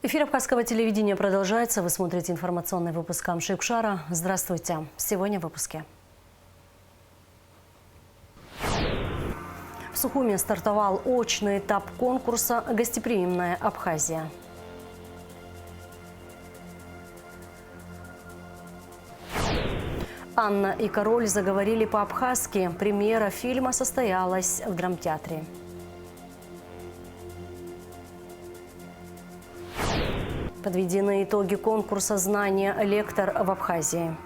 Эфир Абхазского телевидения продолжается. Вы смотрите информационный выпуск Амшикшара. Здравствуйте. Сегодня в выпуске. В Сухуме стартовал очный этап конкурса «Гостеприимная Абхазия». Анна и король заговорили по-абхазски. Премьера фильма состоялась в драмтеатре. Подведены итоги конкурса «Знания лектор» в Абхазии.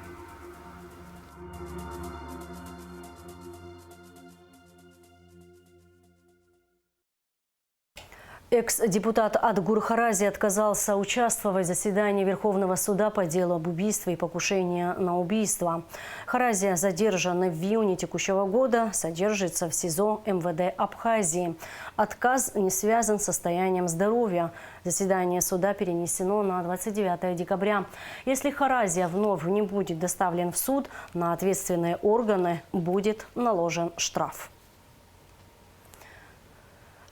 Экс-депутат Адгур Харази отказался участвовать в заседании Верховного суда по делу об убийстве и покушении на убийство. Харази, задержанный в июне текущего года, содержится в СИЗО МВД Абхазии. Отказ не связан с состоянием здоровья. Заседание суда перенесено на 29 декабря. Если Харази вновь не будет доставлен в суд, на ответственные органы будет наложен штраф.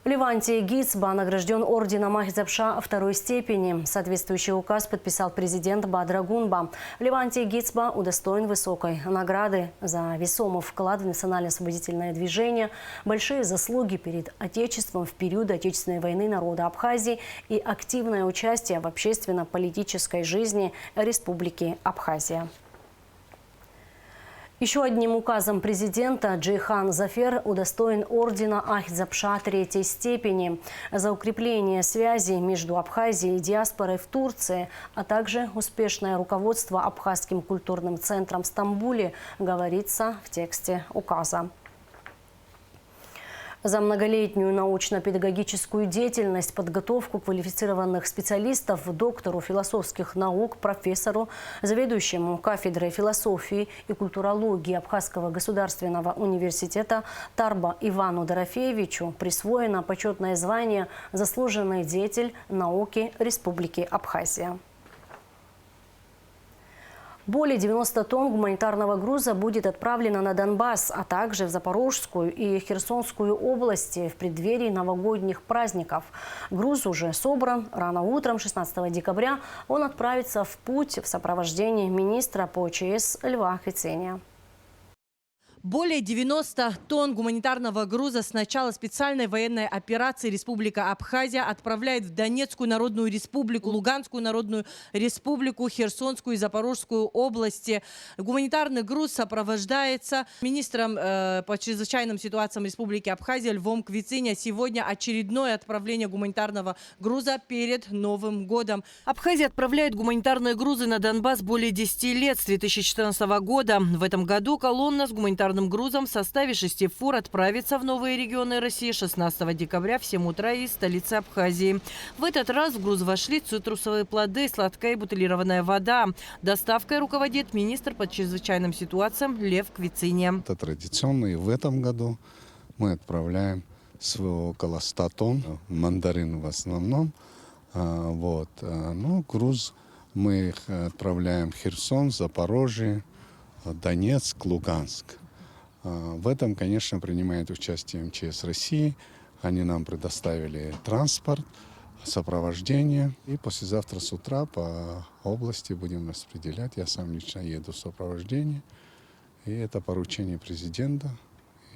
Левантий Гицба награжден орденом Ахизапша второй степени. Соответствующий указ подписал президент Бадра Гунба. Левантий Гицба удостоен высокой награды за весомый вклад в национально-освободительное движение, большие заслуги перед Отечеством в период Отечественной войны народа Абхазии и активное участие в общественно-политической жизни Республики Абхазия. Еще одним указом президента Джейхан Зафер удостоен ордена Ахизапша третьей степени за укрепление связей между Абхазией и диаспорой в Турции, а также успешное руководство Абхазским культурным центром в Стамбуле, говорится в тексте указа. За многолетнюю научно-педагогическую деятельность, подготовку квалифицированных специалистов, доктору философских наук, профессору, заведующему кафедрой философии и культурологии Абхазского государственного университета Тарба Ивану Дорофеевичу присвоено почетное звание «Заслуженный деятель науки Республики Абхазия». Более 90 тонн гуманитарного груза будет отправлено на Донбасс, а также в Запорожскую и Херсонскую области в преддверии новогодних праздников. Груз уже собран. Рано утром 16 декабря он отправится в путь в сопровождении министра по ЧС Льва Хыценя. Более 90 тонн гуманитарного груза с начала специальной военной операции Республика Абхазия отправляет в Донецкую Народную Республику, Луганскую Народную Республику, Херсонскую и Запорожскую области. Гуманитарный груз сопровождается министром по чрезвычайным ситуациям Республики Абхазия Львом Квицыня. Сегодня очередное отправление гуманитарного груза перед Новым годом. Абхазия отправляет гуманитарные грузы на Донбасс более 10 лет, с 2014 года. В этом году колонна с гуманитарным грузом в составе 6 фур отправится в новые регионы России 16 декабря в 7 утра из столицы Абхазии. В этот раз в груз вошли цитрусовые плоды, сладкая и бутылированная вода. Доставкой руководит министр по чрезвычайным ситуациям Лев Квицыня. Это традиционно, и в этом году мы отправляем около 100 тонн, мандарин в основном. Ну, груз мы отправляем в Херсон, Запорожье, Донецк, Луганск. В этом, конечно, принимает участие МЧС России. Они нам предоставили транспорт, сопровождение. И послезавтра с утра по области будем распределять. Я сам лично еду в сопровождении. И это поручение президента.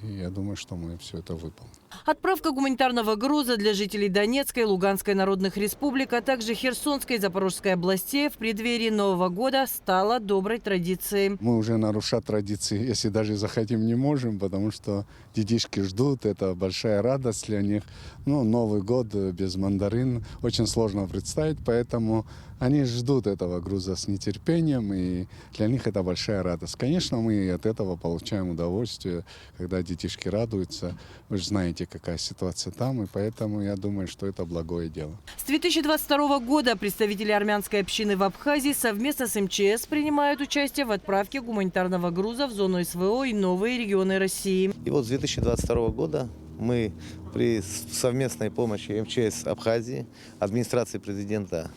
И я думаю, что мы все это выполним. Отправка гуманитарного груза для жителей Донецкой и Луганской народных республик, а также Херсонской и Запорожской областей в преддверии Нового года стала доброй традицией. Мы уже нарушать традиции, если даже захотим, не можем, потому что детишки ждут, это большая радость для них. Ну, Новый год без мандарин очень сложно представить, поэтому они ждут этого груза с нетерпением, и для них это большая радость. Конечно, мы от этого получаем удовольствие, когда детишки радуются. Вы же знаете, какая ситуация там, и поэтому я думаю, что это благое дело. С 2022 года представители армянской общины в Абхазии совместно с МЧС принимают участие в отправке гуманитарного груза в зону СВО и новые регионы России. И вот с 2022 года мы при совместной помощи МЧС Абхазии, администрации президента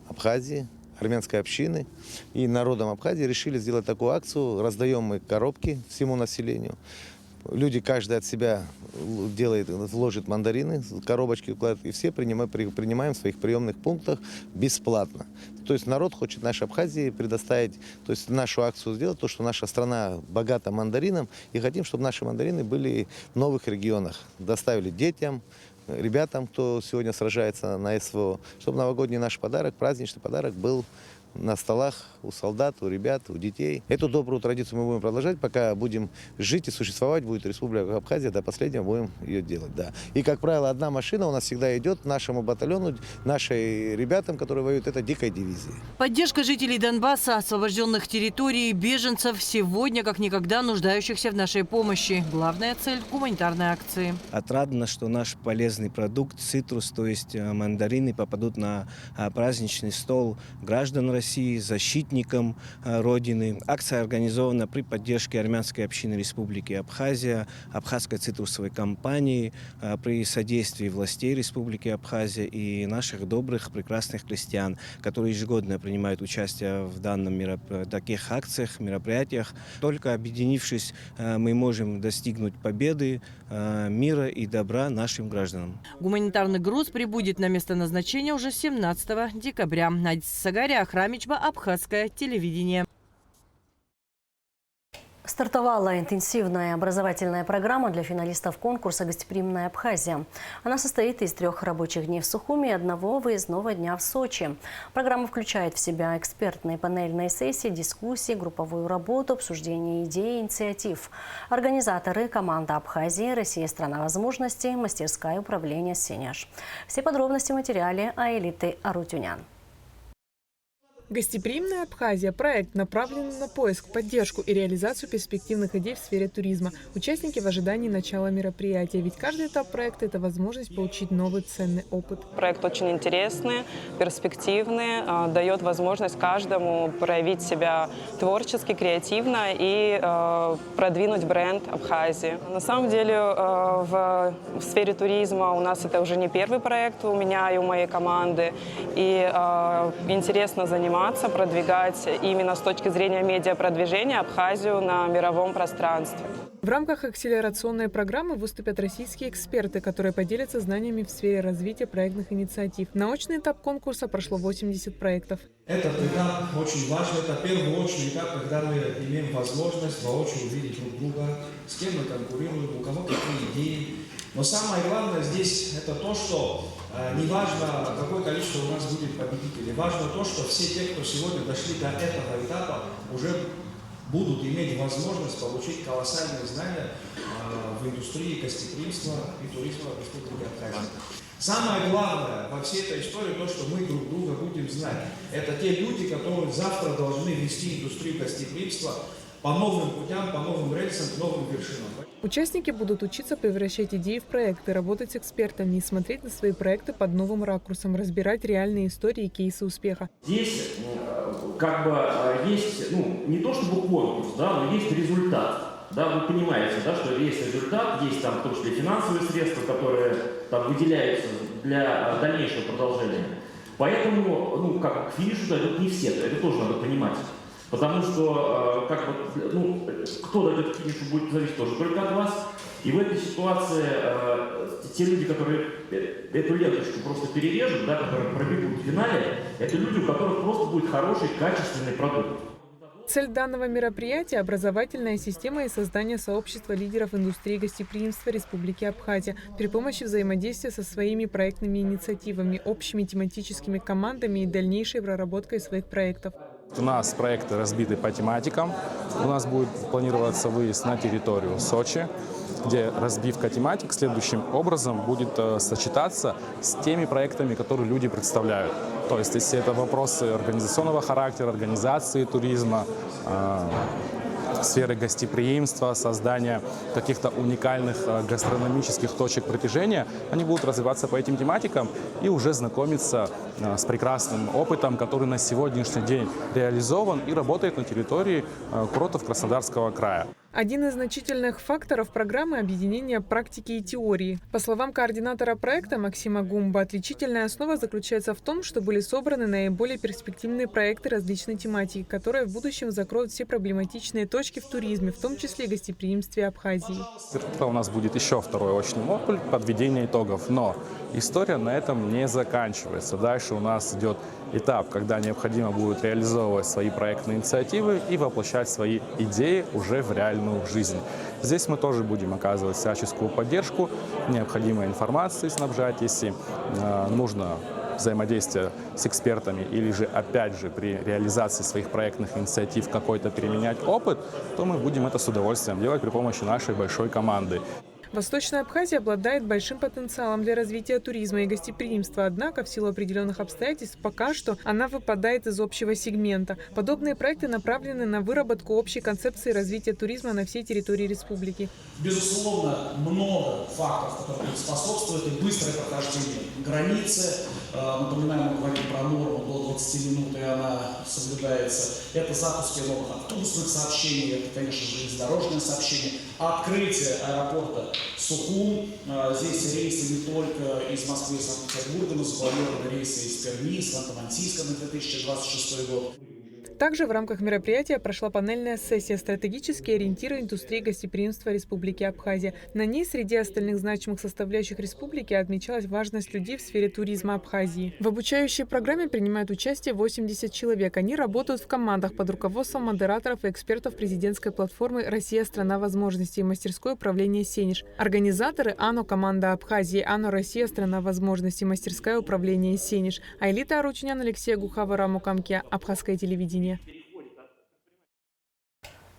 Абхазии, армянской общины и народом Абхазии решили сделать такую акцию. Раздаем мы коробки всему населению. Люди каждый от себя делает, вложит мандарины, коробочки укладывает, и все принимаем в своих приемных пунктах бесплатно. То есть народ хочет нашей Абхазии предоставить, то есть нашу акцию сделать, то, что наша страна богата мандарином, и хотим, чтобы наши мандарины были в новых регионах. Доставили детям, ребятам, кто сегодня сражается на СВО, чтобы новогодний наш подарок, праздничный подарок был на столах у солдат, у ребят, у детей. Эту добрую традицию мы будем продолжать, пока будем жить и существовать, будет Республика Абхазия, до последнего будем ее делать. Да. И, как правило, одна машина у нас всегда идет нашему батальону, нашим ребятам, которые воюют, это дикой дивизии. Поддержка жителей Донбасса, освобожденных территорий, беженцев сегодня как никогда нуждающихся в нашей помощи. Главная цель гуманитарной акции. Отрадно, что наш полезный продукт, цитрус, то есть мандарины, попадут на праздничный стол граждан России, защитникам Родины. Акция организована при поддержке армянской общины Республики Абхазия, Абхазской цитрусовой компании, при содействии властей Республики Абхазия и наших добрых, прекрасных крестьян, которые ежегодно принимают участие в таких акциях, мероприятиях. Только объединившись, мы можем достигнуть победы, мира и добра нашим гражданам. Гуманитарный груз прибудет на место назначения уже 17 декабря. Надя Сагария, Ахрамичба, Абхазское телевидение. Стартовала интенсивная образовательная программа для финалистов конкурса «Гостеприимная Абхазия». Она состоит из 3 рабочих дней в Сухуми и 1 выездного дня в Сочи. Программа включает в себя экспертные панельные сессии, дискуссии, групповую работу, обсуждение идей и инициатив. Организаторы – команда Абхазии, Россия – страна возможностей, мастерская управления «Сеняш». Все подробности в материале Аэлиты Арутюнян. Гостеприимная Абхазия – проект, направленный на поиск, поддержку и реализацию перспективных идей в сфере туризма. Участники в ожидании начала мероприятия, ведь каждый этап проекта – это возможность получить новый ценный опыт. Проект очень интересный, перспективный, дает возможность каждому проявить себя творчески, креативно и продвинуть бренд Абхазии. На самом деле в сфере туризма у нас это уже не первый проект у меня и у моей команды. И интересно заниматься, продвигать именно с точки зрения медиапродвижения Абхазию на мировом пространстве. В рамках акселерационной программы выступят российские эксперты, которые поделятся знаниями в сфере развития проектных инициатив. Научный этап конкурса прошло 80 проектов. Этот этап очень важный. Это первый очный этап, когда мы имеем возможность воочию увидеть друг друга, с кем мы конкурируем, у кого какие идеи. Но самое главное здесь это то, что не важно, какое количество у нас будет победителей. Важно то, что все те, кто сегодня дошли до этого этапа, уже будут иметь возможность получить колоссальные знания в индустрии гостеприимства и туризма в Республике Абхазия. Самое главное во всей этой истории то, что мы друг друга будем знать. Это те люди, которые завтра должны вести индустрию гостеприимства по новым путям, по новым рельсам, к новым вершинам. Участники будут учиться превращать идеи в проекты, работать с экспертами и смотреть на свои проекты под новым ракурсом, разбирать реальные истории и кейсы успеха. Здесь есть, не то чтобы конкурс, но есть результат. Да, вы понимаете, что есть результат, есть там в том числе финансовые средства, которые там выделяются для дальнейшего продолжения. Поэтому, к финишу дойдут не все, это тоже надо понимать. Потому что, кто дойдет к финишу, будет зависеть тоже только от вас. И в этой ситуации те люди, которые эту ленточку просто перережут, которые пробегут в финале, это люди, у которых просто будет хороший, качественный продукт. Цель данного мероприятия – образовательная система и создание сообщества лидеров индустрии гостеприимства Республики Абхазия при помощи взаимодействия со своими проектными инициативами, общими тематическими командами и дальнейшей проработкой своих проектов. У нас проекты разбиты по тематикам. У нас будет планироваться выезд на территорию Сочи, где разбивка тематик следующим образом будет сочетаться с теми проектами, которые люди представляют. То есть, если это вопросы организационного характера, организации туризма, сферы гостеприимства, создания каких-то уникальных гастрономических точек притяжения, они будут развиваться по этим тематикам и уже знакомиться с прекрасным опытом, который на сегодняшний день реализован и работает на территории курортов Краснодарского края. Один из значительных факторов программы – объединение практики и теории. По словам координатора проекта Максима Гумба, отличительная основа заключается в том, что были собраны наиболее перспективные проекты различной тематики, которые в будущем закроют все проблематичные точки в туризме, в том числе и гостеприимстве Абхазии. Это у нас будет еще второй очный модуль – подведение итогов. Но история на этом не заканчивается. Дальше у нас идет этап, когда необходимо будет реализовывать свои проектные инициативы и воплощать свои идеи уже в реальную жизнь. Здесь мы тоже будем оказывать всяческую поддержку, необходимой информацией снабжать, если нужно взаимодействие с экспертами или же, опять же, при реализации своих проектных инициатив какой-то применять опыт, то мы будем это с удовольствием делать при помощи нашей большой команды. Восточная Абхазия обладает большим потенциалом для развития туризма и гостеприимства, однако в силу определенных обстоятельств пока что она выпадает из общего сегмента. Подобные проекты направлены на выработку общей концепции развития туризма на всей территории республики. Безусловно, много факторов, которые способствуют и быстрое прохождение границы. Напоминаем, мы говорим про норму до 20 минут, и она соблюдается. Это запуски новых автобусных сообщений, это, конечно же, железнодорожное сообщение, открытие аэропорта Сухум. Здесь рейсы не только из Москвы и Санкт-Петербурга, но запланированы рейсы из Перми, из Ханты-Мансийска на 2026 год. Также в рамках мероприятия прошла панельная сессия «Стратегические ориентиры индустрии гостеприимства Республики Абхазия». На ней среди остальных значимых составляющих республики отмечалась важность людей в сфере туризма Абхазии. В обучающей программе принимают участие 80 человек. Они работают в командах под руководством модераторов и экспертов президентской платформы «Россия – страна возможностей» и мастерской управления «Сенеж». Организаторы АНО «Команда Абхазии», АНО «Россия – страна возможностей», мастерская управления «Сенеж». Айлита Аручинян, Алексей Гухава, Мукамке, Абхазское телевидение.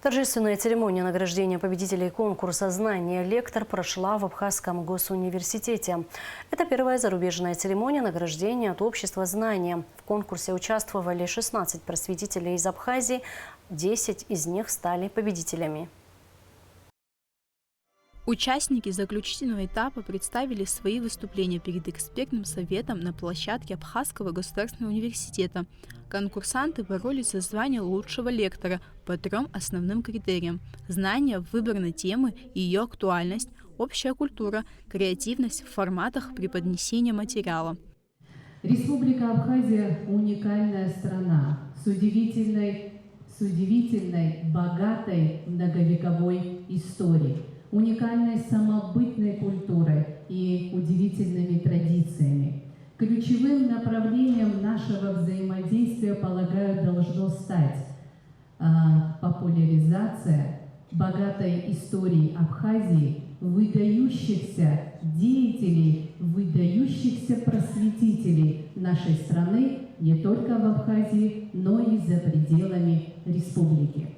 Торжественная церемония награждения победителей конкурса «Знание лектор» прошла в Абхазском госуниверситете. Это первая зарубежная церемония награждения от общества «Знания». В конкурсе участвовали 16 просветителей из Абхазии, 10 из них стали победителями. Участники заключительного этапа представили свои выступления перед экспертным советом на площадке Абхазского государственного университета. Конкурсанты боролись за звание лучшего лектора по 3 основным критериям: знание в выбранной темы и ее актуальность, общая культура, креативность в форматах преподнесения материала. Республика Абхазия – уникальная страна с удивительной, богатой многовековой историей, уникальной самобытной культурой и удивительными традициями. Ключевым направлением нашего взаимодействия, полагаю, должно стать популяризация богатой истории Абхазии, выдающихся деятелей, выдающихся просветителей нашей страны не только в Абхазии, но и за пределами республики.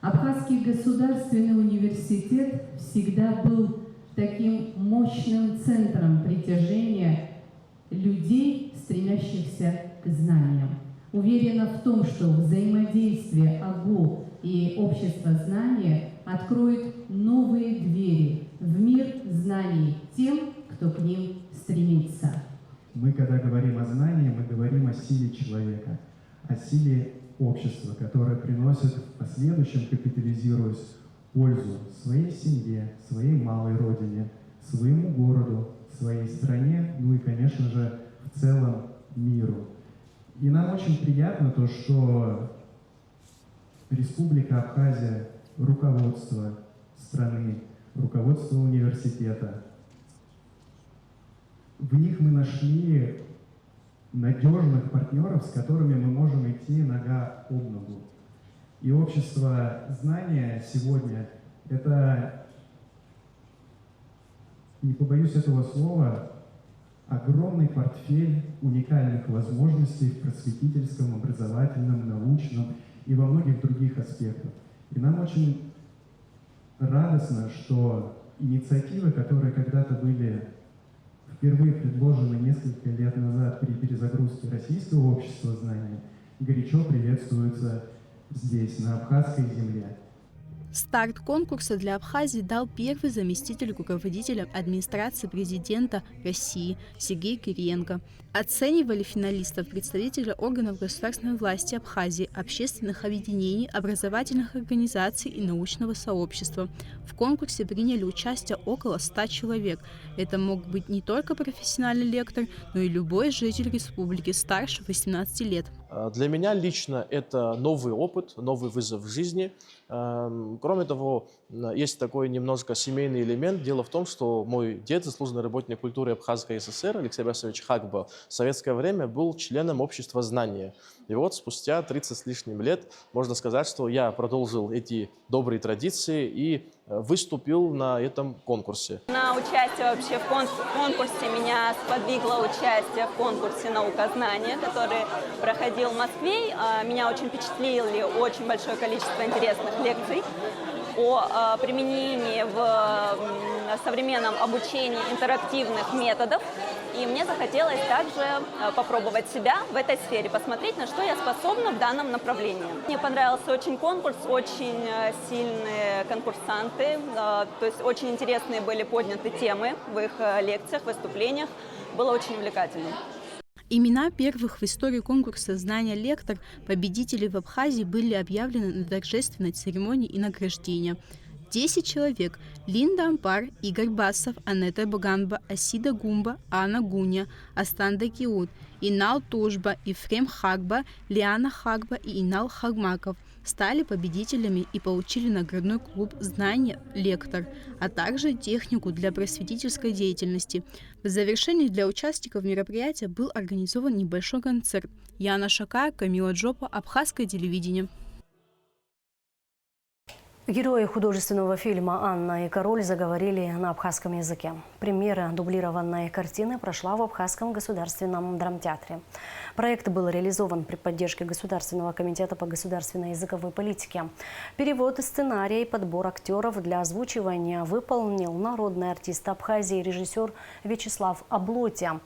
Абхазский государственный университет всегда был таким мощным центром притяжения людей, стремящихся к знаниям. Уверена в том, что взаимодействие АГУ и общество знания откроет новые двери в мир знаний тем, кто к ним стремится. Мы, когда говорим о знании, мы говорим о силе человека, о силе общества, которое приносит в последующем, капитализируясь, пользу своей семье, своей малой родине, своему городу, своей стране, ну и, конечно же, в целом миру. И нам очень приятно то, что Республика Абхазия, руководство страны, руководство университета, в них мы нашли надежных партнеров, с которыми мы можем идти нога об ногу. И общество знания сегодня – это, не побоюсь этого слова, огромный портфель уникальных возможностей в просветительском, образовательном, научном и во многих других аспектах. И нам очень радостно, что инициативы, которые когда-то были впервые предложены несколько лет назад при перезагрузке российского общества знания, горячо приветствуются здесь, на абхазской земле. Старт конкурса для Абхазии дал первый заместитель руководителя администрации президента России Сергей Кириенко. Оценивали финалистов представители органов государственной власти Абхазии, общественных объединений, образовательных организаций и научного сообщества. В конкурсе приняли участие около 100 человек. Это мог быть не только профессиональный лектор, но и любой житель республики старше 18 лет. Для меня лично это новый опыт, новый вызов в жизни. Кроме того, есть такой немножко семейный элемент. Дело в том, что мой дед, заслуженный работник культуры Абхазской ССР, Алексей Абасович Хагба, в советское время был членом общества знания. И вот спустя 30 с лишним лет можно сказать, что я продолжил эти добрые традиции и выступил на этом конкурсе. На участие вообще в конкурсе меня сподвигло участие в конкурсе «Наука-знание», который проходил в Москве. Меня очень впечатлили очень большое количество интересных лекций о применении в современном обучении интерактивных методов. И мне захотелось также попробовать себя в этой сфере, посмотреть, на что я способна в данном направлении. Мне понравился очень конкурс, очень сильные конкурсанты, то есть очень интересные были подняты темы в их лекциях, выступлениях. Было очень увлекательно. Имена первых в истории конкурса «Знания лектор» победителей в Абхазии были объявлены на торжественной церемонии и награждения. 10 человек – Линда Ампар, Игорь Басов, Анетта Боганба, Асида Гумба, Анна Гуня, Астанда Киут, Инал Тужба, Ефрем Хагба, Лиана Хагба и Инал Хагмаков стали победителями и получили наградной клуб «Знания лектор», а также технику для просветительской деятельности. В завершении для участников мероприятия был организован небольшой концерт. Яна Шакая, Камила Джопа, Абхазское телевидение. Герои художественного фильма «Анна и король» заговорили на абхазском языке. Премьера дублированной картины прошла в Абхазском государственном драмтеатре. Проект был реализован при поддержке Государственного комитета по государственной языковой политике. Перевод сценария и подбор актеров для озвучивания выполнил народный артист Абхазии режиссер Вячеслав Облотя.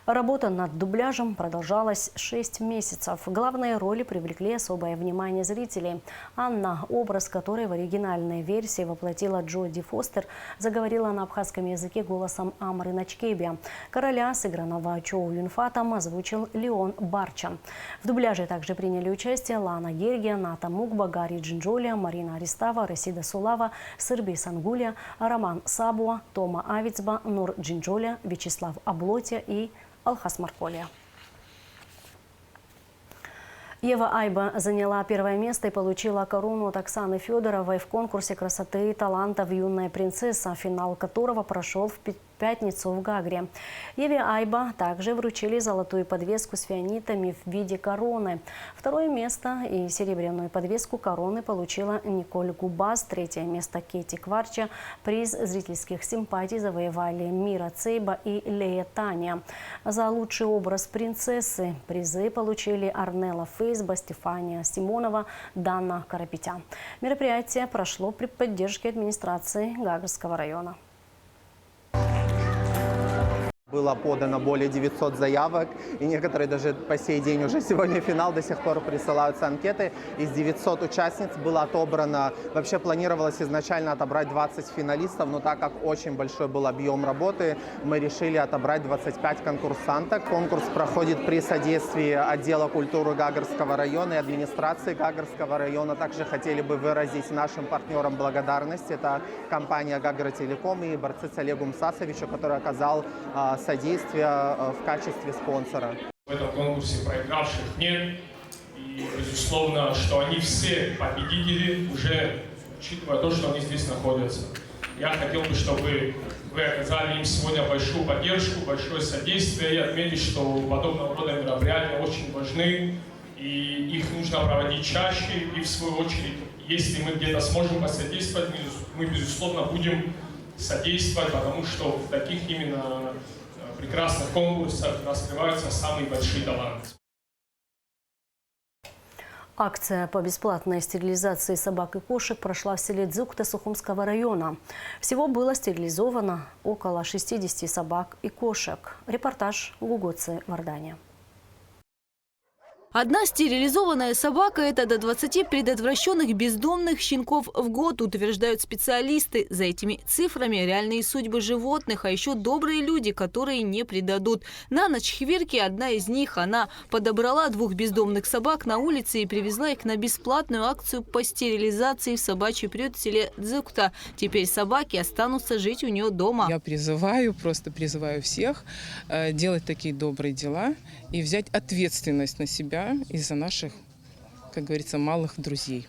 Работа над дубляжем продолжалась 6 месяцев. Главные роли привлекли особое внимание зрителей. Анна, образ которой в оригинальной версии воплотила Джоди Фостер, заговорила на абхазском языке голосом Амры Начкеби. Короля, сыгранного Чоу Юнфатом, озвучил Леон Барча. В дубляже также приняли участие Лана Гергия, Ната Мукба, Гарри Джинджоли, Марина Аристава, Расида Сулава, Сырби Сангуля, Роман Сабуа, Тома Авицба, Нур Джинджоли, Вячеслав Облотя и Алхас Марколия. Ева Айба заняла первое место и получила корону от Оксаны Федоровой в конкурсе красоты и талантов «Юная принцесса», финал которого прошел в пятницу в Гагре. Еве Айба также вручили золотую подвеску с фианитами в виде короны. Второе место и серебряную подвеску короны получила Николь Губас. Третье место Кетти Кварча. Приз зрительских симпатий завоевали Мира Цейба и Лея Таня. За лучший образ принцессы призы получили Арнелла Фейсба, Стефания Симонова, Дана Карапетя. Мероприятие прошло при поддержке администрации Гагарского района. Было подано более 900 заявок, и некоторые даже по сей день, уже сегодня финал, до сих пор присылаются анкеты. Из 900 участниц было отобрано, вообще планировалось изначально отобрать 20 финалистов, но так как очень большой был объем работы, мы решили отобрать 25 конкурсанток. Конкурс проходит при содействии отдела культуры Гагарского района и администрации Гагарского района. Также хотели бы выразить нашим партнерам благодарность. Это компания Гагра-Телеком и Барциц Олегу Мсасовичу, который оказал содействия в качестве спонсора. В этом конкурсе проигравших нет. И, безусловно, что они все победители, уже учитывая то, что они здесь находятся. Я хотел бы, чтобы вы оказали им сегодня большую поддержку, большое содействие и отметить, что подобного рода мероприятия очень важны, и их нужно проводить чаще. И, в свою очередь, если мы где-то сможем посодействовать, мы, безусловно, будем содействовать, потому что в таких именно прекрасных конкурсах раскрываются самые большие таланты. Акция по бесплатной стерилизации собак и кошек прошла в селе Дзюкта Сухумского района. Всего было стерилизовано около 60 собак и кошек. Репортаж Гугоцы в Иордании. Одна стерилизованная собака – это до 20 предотвращенных бездомных щенков в год, утверждают специалисты. За этими цифрами реальные судьбы животных, а еще добрые люди, которые не предадут. На ночь Хвирки, одна из них, она подобрала 2 бездомных собак на улице и привезла их на бесплатную акцию по стерилизации в собачий приют в селе Дзукта. Теперь собаки останутся жить у нее дома. Я просто призываю всех делать такие добрые дела и взять ответственность на себя из-за наших, как говорится, малых друзей.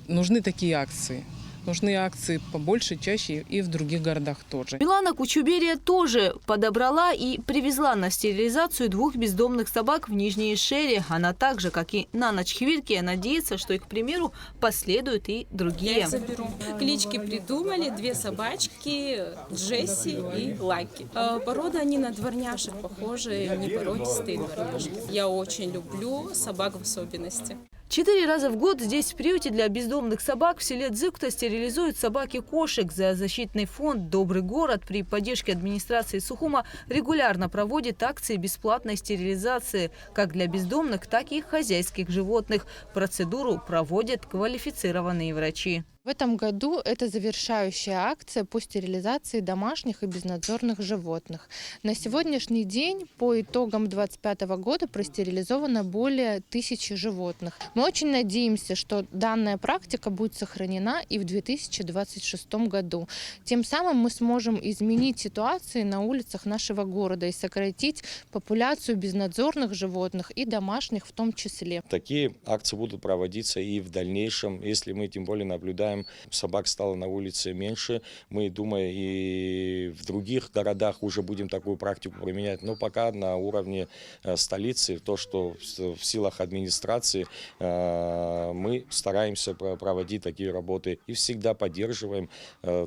Нужны такие акции. Нужны акции побольше, чаще и в других городах тоже. Милана Кучуберия тоже подобрала и привезла на стерилизацию 2 бездомных собак в Нижней Шере. Она так же, как и на ночь Хвирки, надеется, что их примеру последуют и другие. Я заберу. Клички придумали, 2 собачки, Джесси и Лаки. Порода они на дворняшек похожи, не породистые дворняшки. Я очень люблю собак в особенности. 4 раза в год здесь, в приюте для бездомных собак в селе Дзукта, стерилизуют собак и кошек. За защитный фонд «Добрый город» при поддержке администрации Сухума регулярно проводит акции бесплатной стерилизации как для бездомных, так и хозяйских животных. Процедуру проводят квалифицированные врачи. В этом году это завершающая акция по стерилизации домашних и безнадзорных животных. На сегодняшний день по итогам 2025 года простерилизовано более 1000 животных. Мы очень надеемся, что данная практика будет сохранена и в 2026 году. Тем самым мы сможем изменить ситуацию на улицах нашего города и сократить популяцию безнадзорных животных и домашних в том числе. Такие акции будут проводиться и в дальнейшем, если мы тем более наблюдаем, собак стало на улице меньше. Мы, думаю, и в других городах уже будем такую практику применять. Но пока на уровне столицы, то, что в силах администрации, мы стараемся проводить такие работы и всегда поддерживаем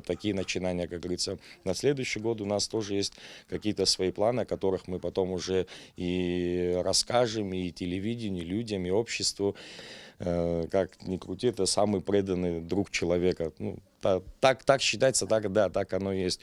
такие начинания, как говорится. На следующий год у нас тоже есть какие-то свои планы, о которых мы потом уже и расскажем, и телевидению, и людям, и обществу. Как ни крути, это самый преданный друг человека. Ну, так считается, так оно и есть.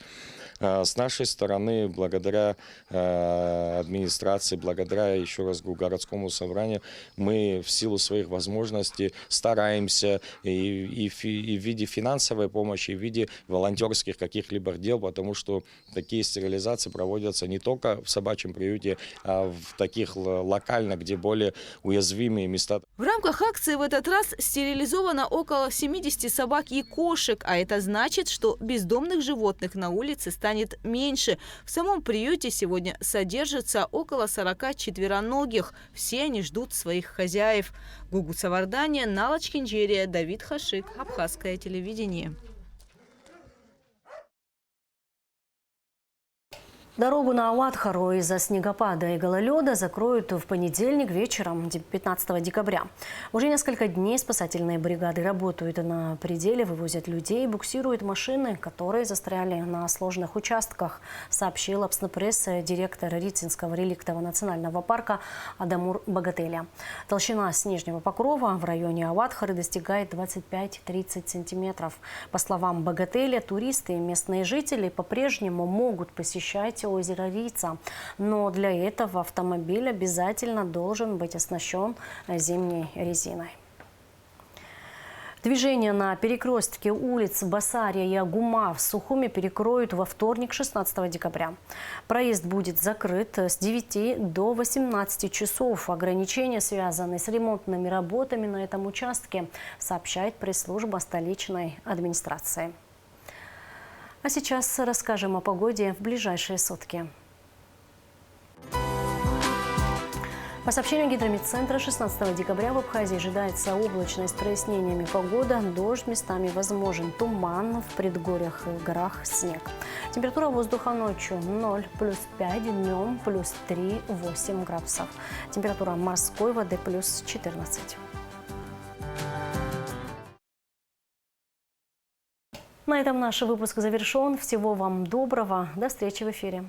С нашей стороны, благодаря администрации, благодаря, еще раз говорю, городскому собранию, мы в силу своих возможностей стараемся и в виде финансовой помощи, и в виде волонтерских каких-либо дел, потому что такие стерилизации проводятся не только в собачьем приюте, а в таких локально, где более уязвимые места. В рамках акции в этот раз стерилизовано около 70 собак и кошек, а это значит, что бездомных животных на улице станет меньше. В самом приюте сегодня содержится около 40 четвероногих. Все они ждут своих хозяев. Гугу Савардания, Налач Кинджерия, Давид Хашик, Абхазское телевидение. Дорогу на Ауатхару из-за снегопада и гололеда закроют в понедельник вечером, 15 декабря. Уже несколько дней спасательные бригады работают на пределе, вывозят людей, буксируют машины, которые застряли на сложных участках, сообщил Апснепресс директор Рицинского реликтового национального парка Адамур Багателя. Толщина снежного покрова в районе Ауатхары достигает 25-30 сантиметров. По словам Багателя, туристы и местные жители по-прежнему могут посещать озеро Рица. Но для этого автомобиль обязательно должен быть оснащен зимней резиной. Движение на перекрестке улиц Басария и Агума в Сухуме перекроют во вторник, 16 декабря. Проезд будет закрыт с 9 до 18 часов. Ограничения связаны с ремонтными работами на этом участке, сообщает пресс-служба столичной администрации. А сейчас расскажем о погоде в ближайшие сутки. По сообщению Гидрометцентра, 16 декабря в Абхазии ожидается облачная с прояснениями погода, дождь, местами возможен туман, в предгорьях и горах снег. Температура воздуха ночью 0 плюс 5, днем плюс 3, 8 градусов. Температура морской воды плюс 14. На этом наш выпуск завершен. Всего вам доброго. До встречи в эфире.